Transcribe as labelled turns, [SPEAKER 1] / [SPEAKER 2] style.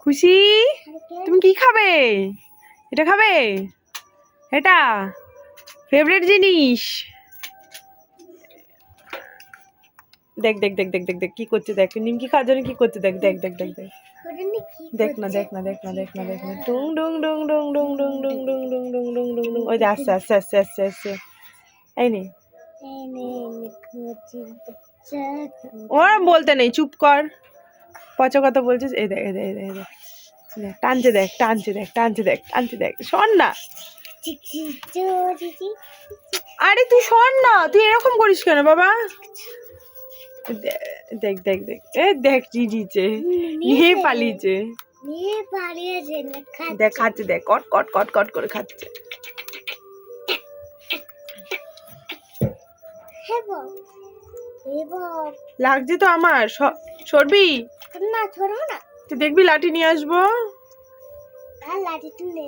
[SPEAKER 1] খুশি তুমি কি খাবে? এটা খাবে? এটা ফেভারিট জিনিস। দেখ দেখ দেখ দেখ দেখ দেখ কি করছে, দেখ নিমকি খাওয়ার জন্য কি করছে, দেখ দেখ দেখ দেখ দেখ দেখ না দেখ না দেখ না দেখ না দেখ না টুং ডুং ডুং ডুং ডুং ডুং ডুং ডুং ডুং ডুং ডুং ডুং ডুং। ওই যে আসছে আসছে আসছে আসছে আসছে। এই নে ওর বলতে নেই, চুপ কর, পচা কথা বলছিস। এই দেখ এই দেখ এই দেখ এই দেখ দেখ টানছে, দেখ টানছে, দেখ টানছে, দেখ টানছে, দেখ শোন না। আরে তুই শোন না, তুই এরকম করিস কেন বাবা? দেখ দেখ দেখ এ দেখ জিজিছে, নিয়ে পালিয়েছে, দেখ খাচ্ছে, দেখ কট কট কট কট করে খাচ্ছে। লাগছে তো আমার, সরবি
[SPEAKER 2] না, ছড়বো না,
[SPEAKER 1] তুই দেখবি লাঠি নিয়ে আসবো।
[SPEAKER 2] লাঠি তুলে